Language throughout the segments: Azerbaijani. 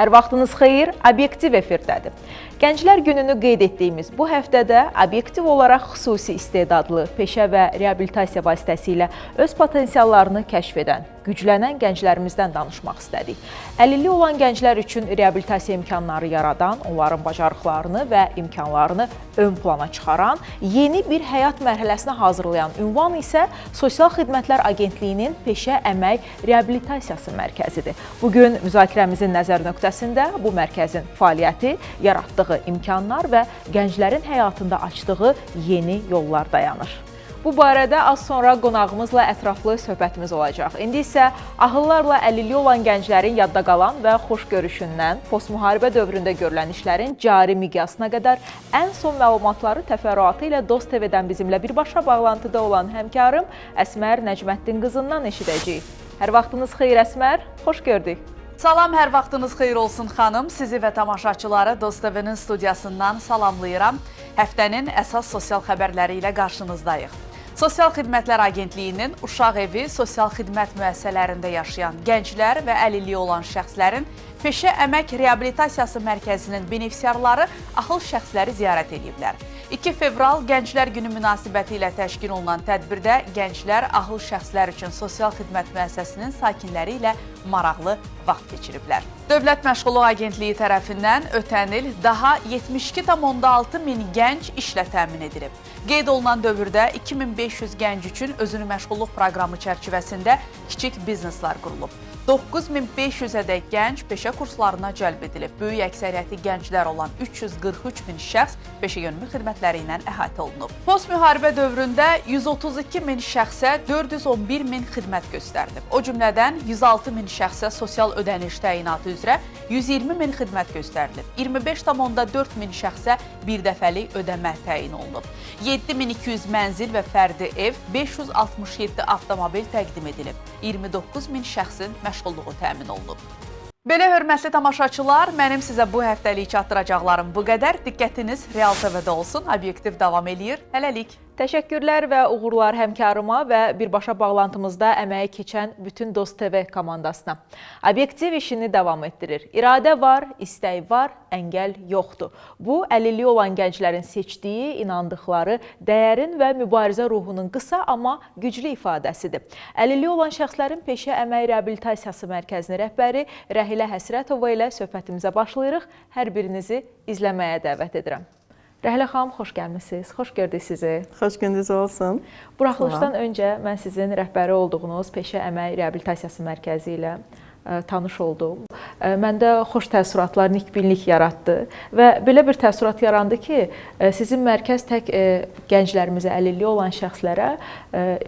Hər vaxtınız xeyir, Obyektiv efirdədir. Gənclər gününü qeyd etdiyimiz bu həftədə obyektiv olaraq xüsusi istedadlı, peşə və reabilitasiya vasitəsilə öz potensiallarını kəşf edən, güclənən gənclərimizdən danışmaq istədik. Əlilliyi olan gənclər üçün reabilitasiya imkanları yaradan, onların bacarıqlarını və imkanlarını ön plana çıxaran, yeni bir həyat mərhələsinə hazırlayan ünvan isə Sosial Xidmətlər Agentliyinin Peşə, Əmək, Reabilitasiyası mərkəzidir. Bugün müzakirəmizin nəzər nöqtəsində bu mərkəzin fəaliyyəti, yaratdığı imkanlar və gənclərin həyatında açdığı yeni yollar dayanır. Bu barədə az sonra qonağımızla ətraflı söhbətimiz olacaq. İndi isə ağıllarla əlilliyi olan gənclərin yadda qalan və xoş görüşündən postmüharibə dövründə görülən işlərin cari miqyasına qədər ən son məlumatları təfərrüatı ilə Dost TV-dən bizimlə birbaşa bağlantıda olan həmkarım Əsmər Nəcməddin qızından eşidəcəyik. Hər vaxtınız xeyir Əsmər, xoş gördük. Salam, hər vaxtınız xeyir olsun xanım. Sizi və tamaşaçıları Dost TV-nin studiyasından salamlayıram. Həftənin əsas sosial xəbərləri ilə qarşınızdayıq. Sosial Xidmətlər Agentliyinin Uşaq Evi sosial xidmət müəssisələrində yaşayan gənclər və əlilliyi olan şəxslərin Peşə, Əmək, Reabilitasiyası Mərkəzinin benefisiarları axıl şəxsləri ziyarət ediblər. 2 fevral Gənclər Günü münasibəti ilə təşkil olunan tədbirdə gənclər axıl şəxslər üçün Sosial Xidmət müəssisəsinin sakinləri ilə maraqlı vaxt keçiriblər. Dövlət Məşğulluq Agentliyi tərəfindən ötən il daha 72,6 min gənc işlə təmin edilib. Qeyd olunan dövrdə 2500 gənc üçün özünü məşğulluq proqramı çərçivəsində kiçik bizneslər qurulub. 9500-ədək gənc peşə kurslarına cəlb edilib. Böyük əksəriyyəti gənclər olan 343 min şəxs peşəyönümlü xidmətləri ilə əhatə olunub. Postmüharibə dövründə 132 min şəxsə 411 min xidmət göstərilib. O cümlədən 106 min şəxsə sosial ödəniş təyinatı üzrə 120 min xidmət göstərilib. 25,4 min şəxsə birdəfəlik ödəmə təyin olunub. 7200 mənzil və fərdi ev, 567 avtomobil təqdim edilib. 29 min şəxsin məşğulluğu təmin olunub. Belə hörmətli tamaşaçılar, mənim sizə bu həftəlik çatdıracaqlarım bu qədər. Diqqətiniz Real TV-də olsun. Obyektiv davam eləyir. Hələlik. Təşəkkürlər və uğurlar həmkarıma və birbaşa bağlantımızda əməyi keçən bütün Dost TV komandasına. Obyektiv işini davam etdirir. İradə var, istək var, əngəl yoxdur. Bu, əlilliyi olan gənclərin seçdiyi, inandıqları, dəyərin və mübarizə ruhunun qısa, amma güclü ifadəsidir. Əlilliyi olan şəxslərin Peşə, Əmək, Reabilitasiyası Mərkəzinin rəhbəri Rəhilə Həsrətova ilə söhbətimizə başlayırıq. Hər birinizi izləməyə dəvət edirəm. Rəhilə xanım, xoş gəlmişsiniz, xoş gördük sizi. Xoş gündüz olsun. Buraxılışdan öncə mən sizin rəhbəri olduğunuz Peşə, Əmək, Reabilitasiyası Mərkəzi ilə tanış oldum. Məndə xoş təəssüratlar, nikbinlik yaratdı və belə bir təəssürat yarandı ki, sizin mərkəz tək gənclərimizə, əlilliyi olan şəxslərə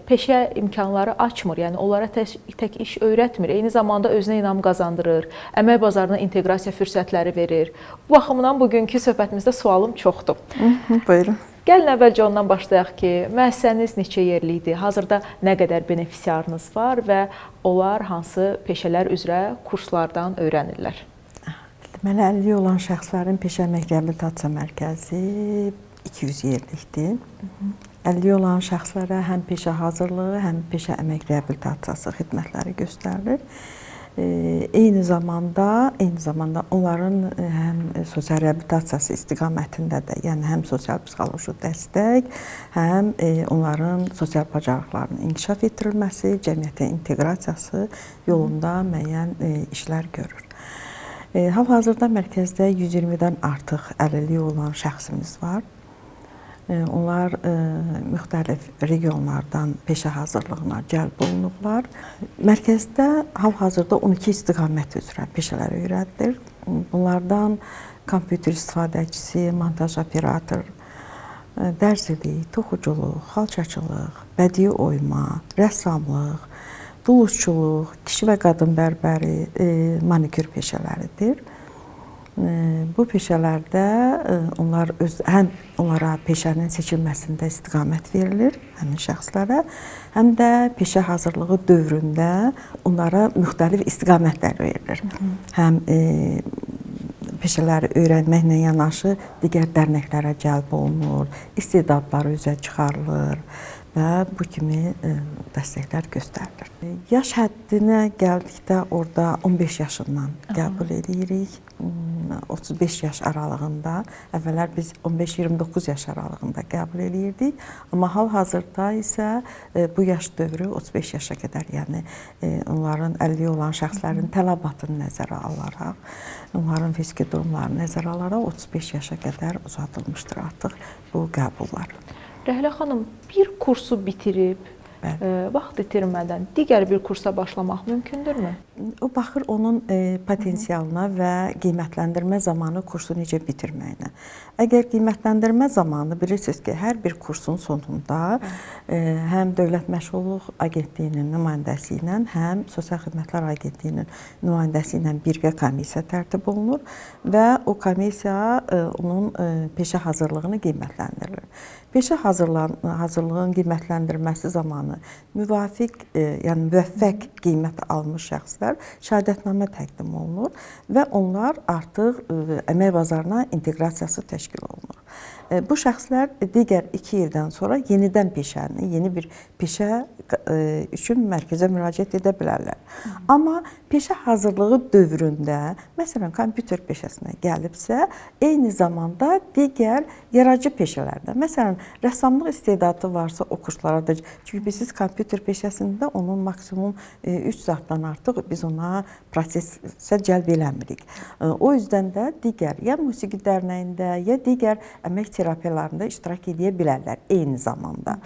peşə imkanları açmır, yəni onlara tək iş öyrətmir, eyni zamanda özünə inam qazandırır, əmək bazarına inteqrasiya fürsətləri verir. Bu baxımdan bugünkü söhbətimizdə sualım çoxdur. Buyurun. Gəlin əvvəlcə ondan başlayaq ki, müəssisəniz neçə yerlidir, hazırda nə qədər benefisiarınız var və onlar hansı peşələr üzrə kurslardan öyrənirlər? Deməli, əlilliyi olan şəxslərin Peşə, Əmək, Reabilitasiya Mərkəzi 200 yerlikdir. Əlilliyi olan şəxslərə həm peşə hazırlığı, həm peşə, əmək reabilitasiyası xidmətləri göstərilir. Eyni zamanda onların həm sosial reabilitasiyası istiqamətində də, yəni həm sosial-psixoloji dəstək, həm onların sosial bacarıqlarının inkişaf etdirilməsi, cəmiyyətə inteqrasiyası yolunda müəyyən işlər görür. Hal-hazırda mərkəzdə 120-dən artıq əlilliyi olan şəxsimiz var. Onlar müxtəlif regionlardan peşə hazırlığına cəlb olunublar. Mərkəzdə hal-hazırda 12 istiqamət üzrə peşələr öyrədilir. Bunlardan kompüter istifadəçisi, montaj operator, dərzilik, toxuculuq, xalçaçılıq, bədii oyma, rəssamlıq, dulusçuluq, kişi və qadın bərbəri, manikür peşələridir. Bu peşələrdə həm onlara peşənin seçilməsində istiqamət verilir həmin şəxslərə, həm də peşə hazırlığı dövründə onlara müxtəlif istiqamətlər verilir. Həm peşələri öyrənməklə yanaşı digər dərnəklərə cəlb olunur, istedadları üzə çıxarılır, və bu kimi dəstəklər göstərilir. Yaş həddinə gəldikdə orada 15 yaşından qəbul edirik. 35 yaş aralığında, əvvəllər biz 15-29 yaş aralığında qəbul edirdik. Amma hal-hazırda isə bu yaş dövrü 35 yaşa qədər, yəni onların əlilliyi olan şəxslərin tələbatını nəzərə alaraq, onların fiziki durumlarını nəzərə alaraq 35 yaşa qədər uzadılmışdır artıq bu qəbullar. Rəhlə xanım, bir kursu bitirib, vaxt itirmədən digər bir kursa başlamaq mümkündürmü? O baxır onun potensialına və qiymətləndirmə zamanı kursu necə bitirməyinə. Əgər qiymətləndirmə zamanı bilirsiniz ki, hər bir kursun sonunda həm Dövlət Məşğulluq Agentliyinin nümayəndəsi ilə, həm Sosial Xidmətlər Agentliyinin nümayəndəsi ilə birgə komissiya tərtib olunur və o komissiya onun peşə hazırlığını qiymətləndirir. Peşə hazırlığın qiymətləndirməsi zamanı yəni müvəffəq qiymət almış şəxslər şəhadətnamə təqdim olunur və onlar artıq əmək bazarına inteqrasiyası təşkil olunur. Bu şəxslər digər 2 ildən sonra yenidən peşəni, yeni bir peşə üçün mərkəzə müraciət edə bilərlər. Amma peşə hazırlığı dövründə, məsələn, kompüter peşəsinə gəlibsə, eyni zamanda digər yaradıcı peşələrdə, məsələn, rəssamlıq istedadı varsa o kurslara da, çünki biz kompüter peşəsində onun maksimum 3 saatdan artıq biz ona prosesə cəlb eləmirik. O yüzdən də digər, ya musiqi dərnəyində, ya digər əmək terapiyalarında iştirak edə bilərlər eyni zamanda.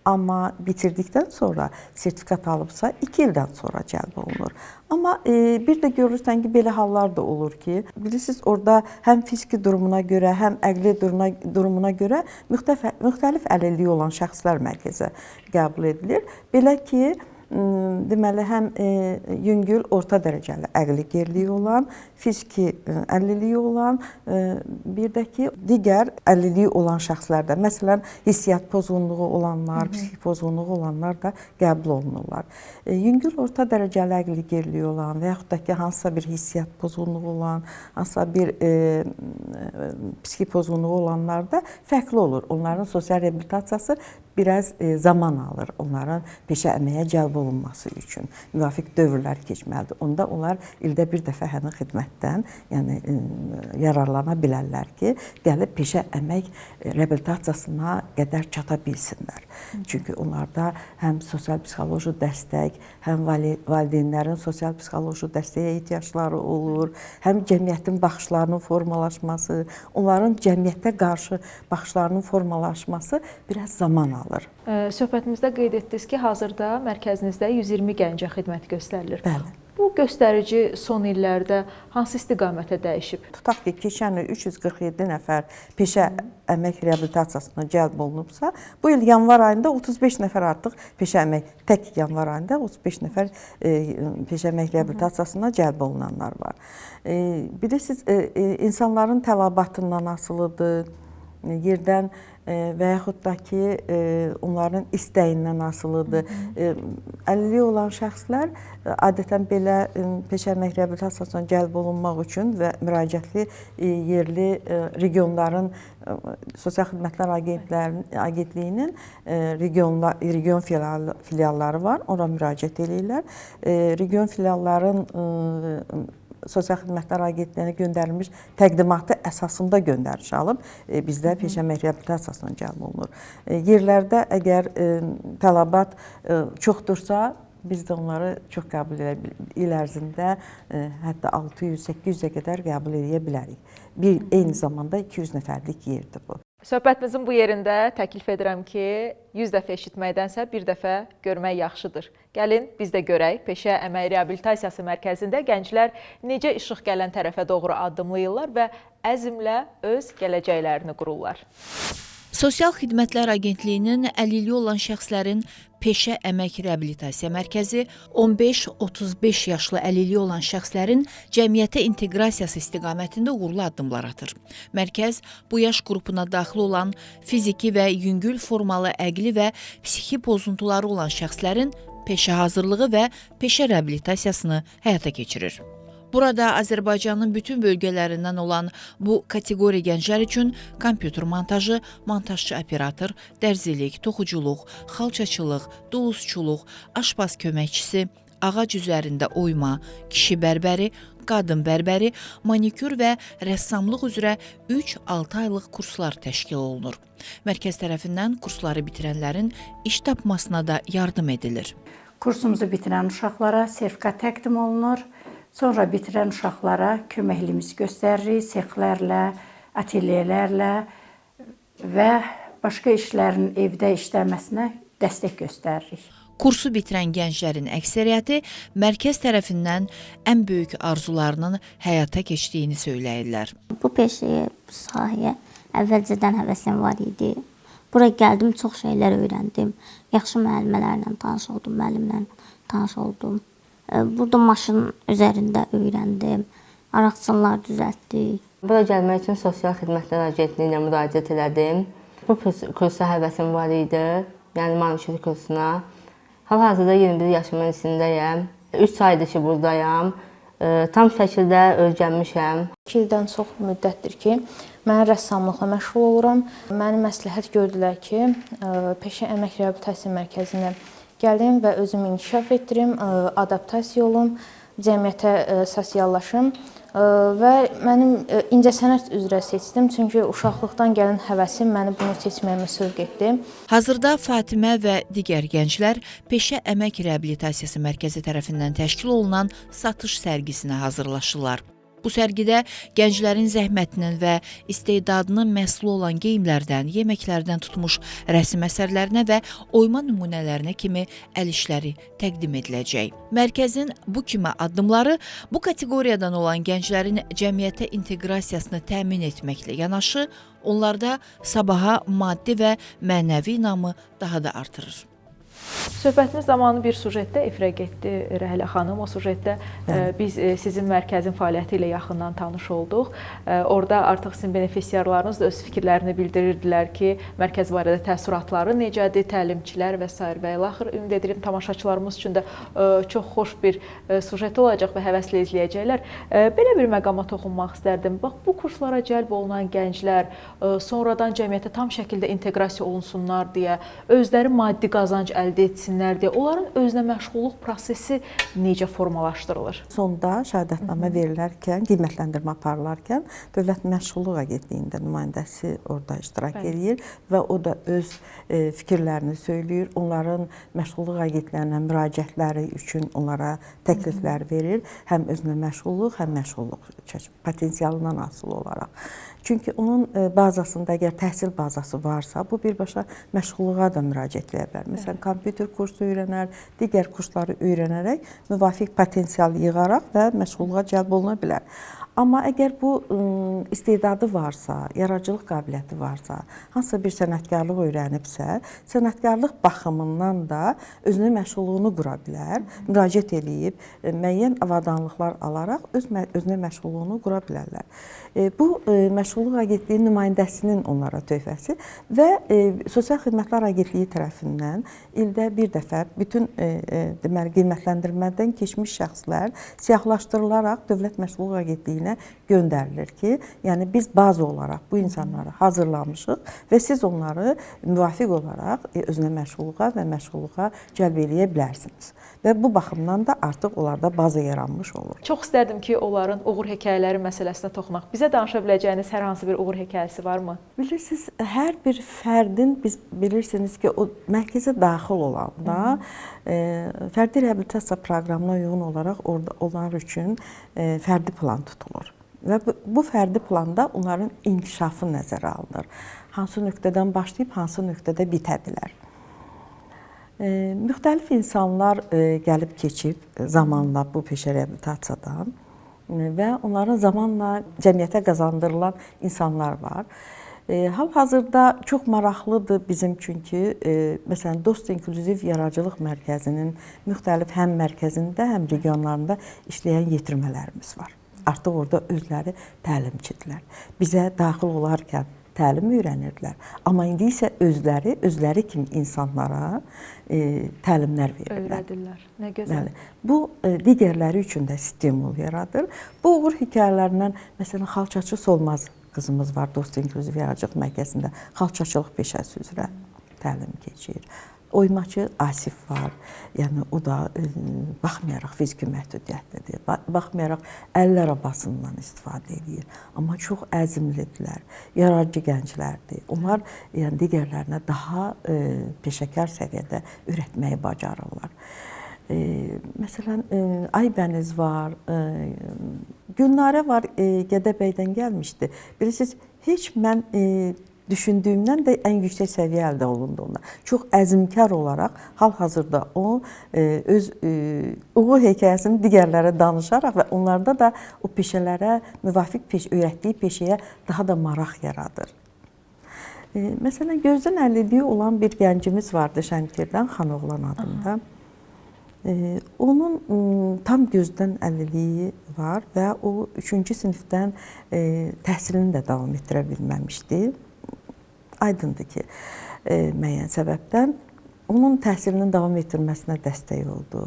Amma bitirdikdən sonra sertifikat alıbsa 2 ildən sonra cəlb olunur. Amma bir də görürsən ki, belə hallar da olur ki, bilirsiniz, orada həm fiziki durumuna görə, həm əqli durumuna görə müxtəlif əlilliyi olan şəxslər mərkəzə qəbul edilir. Belə ki, deməli, həm yüngül, orta dərəcəli əqli geriliyi olan, fiziki əlilliyi olan, bir də ki, digər əlilliyi olan şəxslərdə, məsələn, hissiyyat pozğunluğu olanlar, psixik pozğunluğu olanlar da qəbul olunurlar. Yüngül, orta dərəcəli əqli geriliyi olan və yaxud da ki, hansısa bir hissiyyat pozğunluğu olan, hansısa bir psixik pozğunluğu olanlarda fərqli olur. Onların sosial reabilitasiyası biraz zaman alır, onların peşə əməyə cəlb olunması üçün müvafiq dövrlər keçməlidir. Onda onlar ildə bir dəfə həmin xidmətdən yararlana bilərlər ki, gəlib peşə əmək reabilitasiyasına qədər çata bilsinlər. Çünki onlarda həm sosial-psixoloji dəstək, həm valideynlərin sosial-psixoloji dəstəyə ehtiyacları olur, həm cəmiyyətin baxışlarının formalaşması, onların cəmiyyətə qarşı baxışlarının formalaşması biraz zaman alır. Söhbətimizdə qeyd etdiniz ki, hazırda mərkəzinizdə 120 gəncə xidmət göstərilir. Bəli. Bu göstərici son illərdə hansı istiqamətə dəyişib? Tutaq ki, keçən il 347 nəfər peşə əmək reabilitasiyasına cəlb olunubsa, bu il yanvar ayında 35 nəfər artıq peşə əmək, tək yanvar ayında 35 nəfər peşə əmək reabilitasiyasına cəlb olunanlar var. Bilirsiniz, insanların tələbatından asılıdır, yerdən və yaxud da ki, onların istəyindən asılıdır. Əlilliyi olan şəxslər adətən belə peşə əmək reabilitasiyasına cəlb olunmaq üçün və müraciətli yerli regionların Sosial Xidmətlər Agentliyinin region filialları var, ora müraciət edirlər. Region filialların Sosial Xidmətlər Agentliyinə göndərilmiş təqdimatı əsasında göndəriş alıb, bizdə peşə əmək reabilitasiyasına cəlb olunur. Yerlərdə əgər tələbat çoxdursa, biz də onları çox qəbul il ərzində hətta 600-800-ə qədər qəbul edə bilərik. Eyni zamanda 200 nəfərlik yerdir bu. Söhbətimizin bu yerində təklif edirəm ki, 100 dəfə eşitməkdənsə bir dəfə görmək yaxşıdır. Gəlin, biz də görək, Peşə Əmək Reabilitasiyası Mərkəzində gənclər necə işıq gələn tərəfə doğru addımlayırlar və əzmlə öz gələcəklərini qururlar. Sosial Xidmətlər Agentliyinin əlilliyi olan şəxslərin Peşə Əmək Reabilitasiya Mərkəzi 15-35 yaşlı əlilliyi olan şəxslərin cəmiyyətə inteqrasiyası istiqamətində uğurlu addımlar atır. Mərkəz bu yaş qrupuna daxil olan fiziki və yüngül formalı əqli və psixi pozuntuları olan şəxslərin peşə hazırlığı və peşə reabilitasiyasını həyata keçirir. Burada Azərbaycanın bütün bölgələrindən olan bu kateqoriya gənclər üçün kompüter montajı, montajçı operator, dərzilik, toxuculuq, xalçaçılıq, dulusçuluq, aşpaz köməkçisi, ağac üzərində oyma, kişi bərbəri, qadın bərbəri, manikür və rəssamlıq üzrə 3-6 aylıq kurslar təşkil olunur. Mərkəz tərəfindən kursları bitirənlərin iş tapmasına da yardım edilir. Kursumuzu bitirən uşaqlara sertifikat təqdim olunur. Sonra bitirən uşaqlara köməkliyimizi göstəririk, sexlərlə, atelyelərlə və başqa işlərin evdə işləməsinə dəstək göstəririk. Kursu bitirən gənclərin əksəriyyəti mərkəz tərəfindən ən böyük arzularının həyata keçdiyini söyləyirlər. Bu peşəyə, bu sahəyə əvvəlcədən həvəsim var idi. Bura gəldim, çox şeylər öyrəndim. Yaxşı müəllimələrlə tanış oldum, müəllimlərlə tanış oldum. Burada maşın üzərində öyrəndim, araqçınlar düzəltdik. Bura gəlmək üçün Sosial Xidmətlər Agentliyinə müraciət elədim. Bu kursa həvəsim var idi, yəni manikür kursuna. Hal-hazırda 21 yaşımın içindəyəm. 3 aydır ki, buradayam. Tam şəkildə öyrənmişəm. 2 ildən çox müddətdir ki, mən rəssamlıqla məşğul oluram. Məni məsləhət gördülər ki, Peşə Əmək Reabilitasiya Mərkəzinə gəlim və özümü inkişaf etdirim, adaptasiya olum, cəmiyyətə sosiallaşım və mənim incəsənət üzrə seçdim, çünki uşaqlıqdan gələn həvəsim məni bunu seçməyimə sövq etdi. Hazırda Fatimə və digər gənclər Peşə Əmək Reabilitasiyası Mərkəzi tərəfindən təşkil olunan satış sərgisinə hazırlaşırlar. Bu sərgidə gənclərin zəhmətinin və istedadının məhsulu olan geyimlərdən, yeməklərdən tutmuş rəsm əsərlərinə və oyma nümunələrinə kimi əl işləri təqdim ediləcək. Mərkəzin bu kimi addımları bu kateqoriyadan olan gənclərin cəmiyyətə inteqrasiyasını təmin etməklə yanaşı, onlarda sabaha maddi və mənəvi inamı daha da artırır. Söhbətimiz zamanı bir sujetdə efirə getdi Rəhlə xanım. O sujetdə biz sizin mərkəzin fəaliyyəti ilə yaxından tanış olduq. Orada artıq sizin benefisiarlarınız da öz fikirlərini bildirirdilər ki, mərkəz barədə təəssüratları necədir, təlimçilər və s. və ilaxır. Ümid edirəm tamaşaçılarımız üçün də çox xoş bir sujet olacaq və həvəslə izləyəcəklər. Belə bir məqama toxunmaq istərdim. Bax, bu kurslara cəlb olunan gənclər sonradan cəmiyyətə tam şəkildə inteqrasiya olunsunlar deyə, özləri maddi qazanc əldə etsinlər deyə, onların özünə məşğulluq prosesi necə formalaşdırılır? Sonda şəhadətnamə verilərkən, qiymətləndirmə aparılarkən Dövlət Məşğulluq Agentliyində nümayəndəsi orada iştirak edir və o da öz fikirlərini söyləyir. Onların məşğulluq agentlərinə müraciətləri üçün onlara təkliflər verir. Həm özünə məşğulluq, həm məşğulluq potensialından asılı olaraq. Çünki onun bazasında əgər təhsil bazası varsa, bu birbaşa məşğulluğa da müraciət edə bilər. Məsələn, kompüter kursu öyrənər, digər kursları öyrənərək müvafiq potensial yığaraq və məşğulluğa cəlb oluna bilər. Amma əgər bu istedadı varsa, yaradıcılıq qabiliyyəti varsa, hansısa bir sənətkarlıq öyrənibsə, sənətkarlıq baxımından da özünün məşğulluğunu qura bilər, müraciət edib, müəyyən avadanlıqlar alaraq özünə məşğulluğunu qura bilərlər. Bu, Məşğulluq Agentliyi nümayəndəsinin onlara töhfəsi və Sosial Xidmətlər Agentliyi tərəfindən ildə bir dəfə bütün qiymətləndirmədən keçmiş şəxslər siyahılaşdırılaraq Dövlət Məşğulluq Agentliyinə göndərilir ki, yəni biz bazı olaraq bu insanları hazırlamışıq və siz onları müvafiq olaraq özünə məşğulluğa və məşğulluğa cəlb eləyə bilərsiniz. Və bu baxımdan da artıq onlarda baza yaranmış olur. Çox istərdim ki, onların uğur hekayələri məsələsinə toxunaq. Bizə danışa biləcəyiniz hər hansı bir uğur hekayəsi varmı? Bilirsiniz, hər bir fərdin, biz bilirsiniz ki, o mərkəzə daxil olanda fərdi reabilitasiya proqramına uyğun olaraq onlar üçün fərdi plan tutulur. Və bu fərdi planda onların inkişafı nəzərə alınır. Hansı nöqtədən başlayıb, hansı nöqtədə bitə bilər. Müxtəlif insanlar gəlib keçib zamanla bu peşə reabilitasiyadan və onların zamanla cəmiyyətə qazandırılan insanlar var. Hal-hazırda çox maraqlıdır bizim çünki, məsələn, Dost İnklüziv Yaradıcılıq Mərkəzinin müxtəlif həm mərkəzində, həm regionlarında işləyən yetirmələrimiz var. Artıq orada özləri təlimçidirlər. Bizə daxil olarkən təlim öyrənirdilər. Amma indi isə özləri kimi insanlara təlimlər verirlər. Öyrədirlər. Nə gözəl. Bəli. Bu digərləri üçün də stimul yaradır. Bu uğur hekayələrindən məsələn xalçaçı Solmaz qızımız var, Dost İnkluziv Yaradıcılıq Mərkəzində xalçaçılıq peşəsi üzrə təlim keçir. Oymaçı Asif var. Yəni o da baxmayaraq fiziki məhdudiyyətlidir, baxmayaraq əllər arabasından istifadə edir. Amma çox əzmlidirlər, yaradıcı gənclərdir. Onlar yəni digərlərinə daha peşəkar səviyyədə öyrətməyi bacarırlar. Məsələn, Aybəniz var, Gülnarə var, Gədəbəydən gəlmişdi. Bilirsiniz, heç mən düşündüyümdən də ən yüksək səviyyə əldə olundu ona. Çox əzmkar olaraq hal-hazırda o öz uğur hekayəsini digərlərə danışaraq və onlarda da o peşələrə müvafiq öyrətdiyi peşəyə daha da maraq yaradır. Məsələn, gözdən əlilliyi olan bir gəncimiz vardı Şəmkirdən, Xanoğlan adında. Onun tam gözdən əlilliyi var və o 3-cü sinifdən təhsilini də davam etdirə bilməmişdi. Aydındır ki, müəyyən səbəbdən onun təhsilinin davam etdirməsinə dəstək oldu.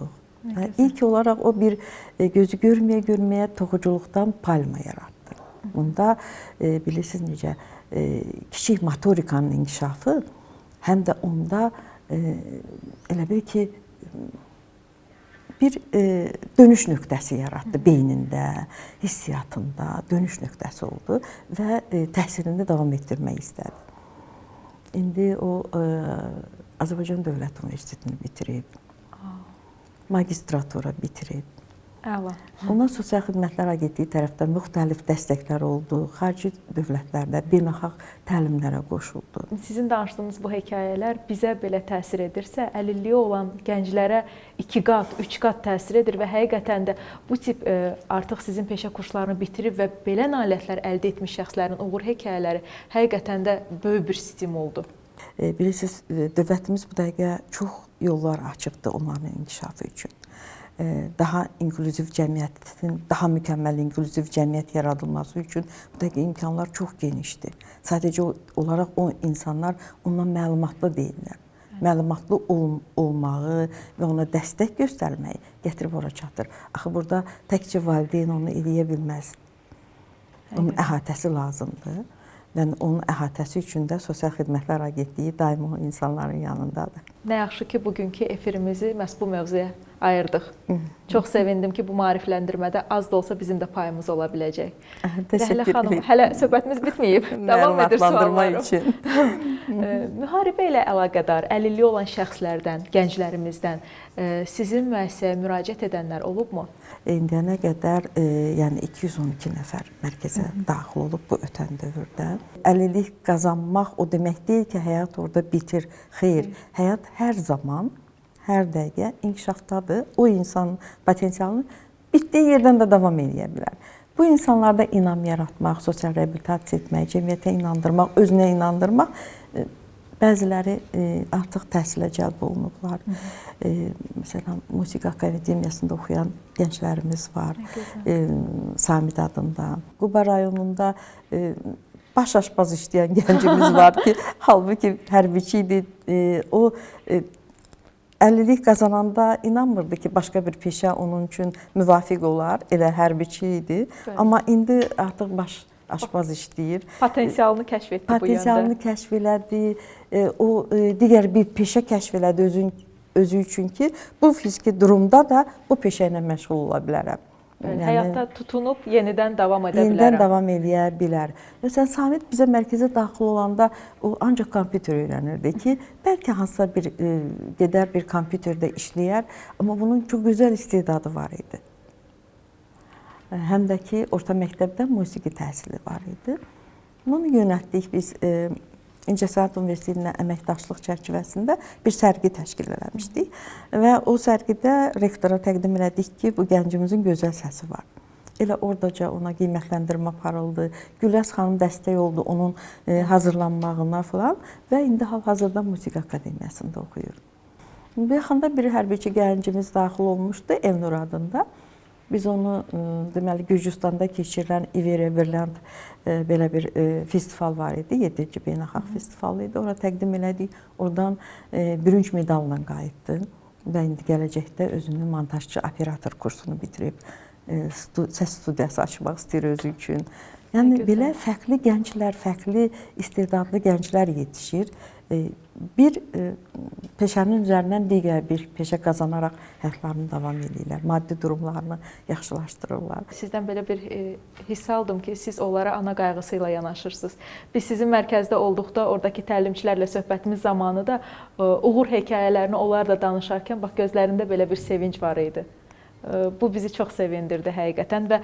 İlk olaraq o bir gözü görməyə toxuculuqdan palma yaratdı. Bunda bilirsiniz necə kiçik motorikanın inkişafı həm də onda elə bil ki bir dönüş nöqtəsi yaratdı beynində, hissiyatında dönüş nöqtəsi oldu və təhsilini davam etdirmək istədi. İndi o Azərbaycan Dövlət Universitetini bitirib, magistratura bitirib. Əla. Ona Sosial Xidmətlər Agentliyi tərəfdən müxtəlif dəstəklər oldu. Xarici dövlətlərdə beynəlxalq təlimlərə qoşuldu. Sizin danışdığınız bu hekayələr bizə belə təsir edirsə, əlilliyi olan gənclərə 2 qat, 3 qat təsir edir və həqiqətən də bu tip artıq sizin peşə kurslarını bitirib və belə nailiyyətlər əldə etmiş şəxslərin uğur hekayələri həqiqətən də böyük bir stimuldur. Bilirsiniz, dövlətimiz bu dəqiqə çox yollar açıbdır onların inkişafı üçün. Daha inklüziv cəmiyyətin, daha mükəmməl inklüziv cəmiyyət yaradılması üçün bu dəqiqə imkanlar çox genişdir. Sadəcə olaraq o insanlar ondan məlumatlı deyirlər. Məlumatlı olmağı və ona dəstək göstərməyi gətirib ora çatır. Axı burada təkcə valideyn onu eləyə bilməz. Onun əhatəsi lazımdır. Və onun əhatəsi üçün də Sosial Xidmətlər Agentliyi daima o insanların yanındadır. Nə yaxşı ki, bugünkü efirimizi məhz bu mövzuya ayırdıq. Çox sevindim ki, bu maarifləndirmədə az da olsa bizim də payımız ola biləcək. Təşəkkür ederim. Hələ söhbətimiz bitməyib. Davam edir suallarım. üçün. Müharibə ilə əlaqədar əlilliyi olan şəxslərdən, gənclərimizdən sizin müəssisəyə müraciət edənlər olubmu? İndiyənə qədər yəni 212 nəfər mərkəzə daxil olub bu ötən dövrdə. Əlillik qazanmaq o demək deyil ki, həyat orada bitir. Xeyr, həyat hər zaman, hər dəqiqə inkişafdadır. O insanın potensialını bitdiyi yerdən də davam edə bilər. Bu insanlarda inam yaratmaq, sosial reabilitasiya etmək, cəmiyyətə inandırmaq, özünə inandırmaq, bəziləri artıq təhsilə cəlb olunublar. Məsələn, Musiqi Akademiyasında oxuyan gənclərimiz var, Samid adında. Quba rayonunda baş aşpaz işləyən gəncimiz var ki, halbuki hərbiçi idi. O əlillik qazananda inanmırdı ki, başqa bir peşə onun üçün müvafiq olar, elə hərbiçi idi. Amma indi artıq baş aşpaz işləyir. Potensialını kəşf etdi bu yöndə. Potensialını kəşf elədi. O digər bir peşə kəşf elədi özü üçün ki, bu fiziki durumda da bu peşə ilə məşğul ola bilərəm. Yəni, həyatda tutunub yenidən davam edə bilərəm. Yenidən davam edə bilər. Məsələn, Samid bizə mərkəzə daxil olanda o ancaq kompüter öyrənirdi ki, bəlkə hansısa bir gedər bir kompüterdə işləyər, amma bunun çox gözəl istedadı var idi. Həm də ki, orta məktəbdə musiqi təhsili var idi. Bunu yönəltdik biz İncəsənət Universiteti ilə əməkdaşlıq çərçivəsində bir sərgi təşkil eləmişdik və o sərgidə rektora təqdim elədik ki, bu gəncimizin gözəl səsi var. Elə oradaca ona qiymətləndirmə aparıldı. Güləz xanım dəstək oldu onun hazırlanmağına falan və indi hal-hazırda Musiqi Akademiyasında oxuyur. Bir yaxında bir hərbiçi gəncimiz daxil olmuşdu Elnur adında. Biz onu deməli Gürcüstanda keçirilən Ivereverland belə bir festival var idi. 7-ci beynəlxalq festival idi. Ora təqdim elədik. Oradan bürünc medalla qayıtdı və indi gələcəkdə özünün montajçı operator kursunu bitirib səs studiyası açmaq istəyir özü üçün. Yəni belə fərqli gənclər, fərqli istedadlı gənclər yetişir. Bir peşənin üzərindən digər bir peşə qazanaraq həyatlarını davam edirlər, maddi durumlarını yaxşılaşdırırlar. Sizdən belə bir hiss aldım ki, siz onlara ana qayğısı ilə yanaşırsınız. Biz sizin mərkəzdə olduqda oradakı təlimçilərlə söhbətimiz zamanı da uğur hekayələrini onlar da danışarkən bax gözlərində belə bir sevinc var idi. Bu bizi çox sevindirdi həqiqətən və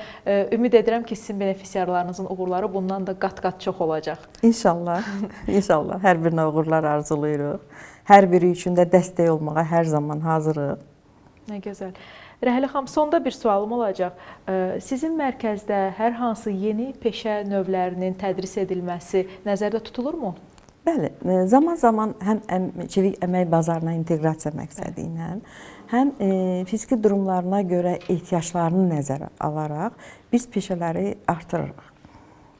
ümid edirəm ki, sizin benefisiarlarınızın uğurları bundan da qat-qat çox olacaq. İnşallah, inşallah. Hər birinə uğurlar arzulayırıq. Hər biri üçün də dəstək olmağa hər zaman hazırıq. Nə gözəl. Rəhlə xanım, sonda bir sualım olacaq. Sizin mərkəzdə hər hansı yeni peşə növlərinin tədris edilməsi nəzərdə tutulurmu? Bəli, zaman-zaman həm çevik əmək bazarına inteqrasiya məqsədi ilə, həm fiziki durumlarına görə ehtiyaclarını nəzərə alaraq biz peşələri artırırıq.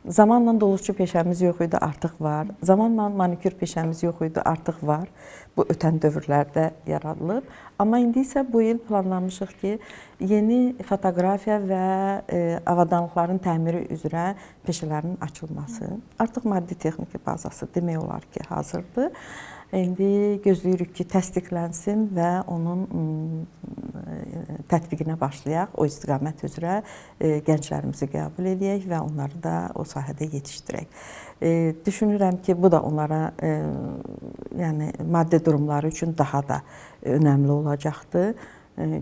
Zamanla doluqçu peşəmiz yox idi, artıq var. Zamanla manikür peşəmiz yox idi, artıq var. Bu ötən dövrlərdə yaradılıb. Amma indi isə bu il planlamışıq ki, yeni fotoqrafiya və avadanlıqların təmiri üzrə peşələrin açılması. Artıq maddi texniki bazası demək olar ki, hazırdır. İndi gözləyirik ki, təsdiqlənsin və onun tətbiqinə başlayaq. O istiqamət üzrə gənclərimizi qəbul edək və onları da o sahədə yetişdirək. Düşünürəm ki, bu da onlara yəni maddi durumları üçün daha da önəmli olacaqdır.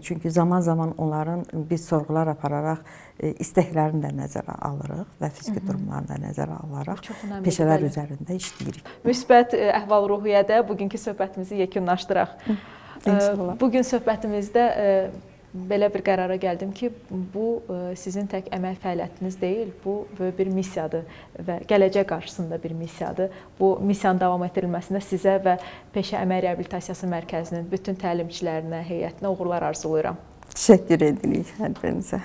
Çünki zaman-zaman onların biz sorğular apararaq istəklərini də nəzərə alırıq və fiziki durumlarını da nəzərə alaraq peşələr üzərində işləyirik. Müsbət əhval-ruhiyyədə bugünkü söhbətimizi yekunlaşdıraq. Bugün söhbətimizdə belə bir qərara gəldim ki, bu sizin tək əmək fəaliyyətiniz deyil, bu böyük bir missiyadır və gələcək qarşısında bir missiyadır. Bu missiyanın davam etdirilməsində sizə və Peşə Əmək Reabilitasiyası Mərkəzinin bütün təlimçilərinə, heyətinə uğurlar arzulayıram. Təşəkkür edirik hər birinizə.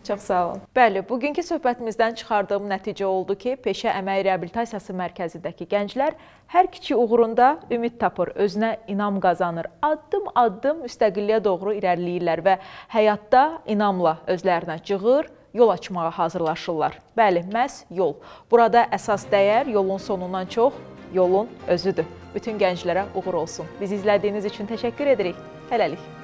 Çox sağ olun. Bəli, bugünkü söhbətimizdən çıxardığım nəticə oldu ki, Peşə Əmək Reabilitasiyası Mərkəzindəki gənclər hər kiçik uğurunda ümid tapır, özünə inam qazanır, addım-addım müstəqilliyə doğru irəliləyirlər və həyatda inamla özlərinə cığır, yol açmağa hazırlaşırlar. Bəli, məhz yol. Burada əsas dəyər yolun sonundan çox yolun özüdür. Bütün gənclərə uğur olsun. Bizi izlədiyiniz üçün təşəkkür edirik. Hələlik.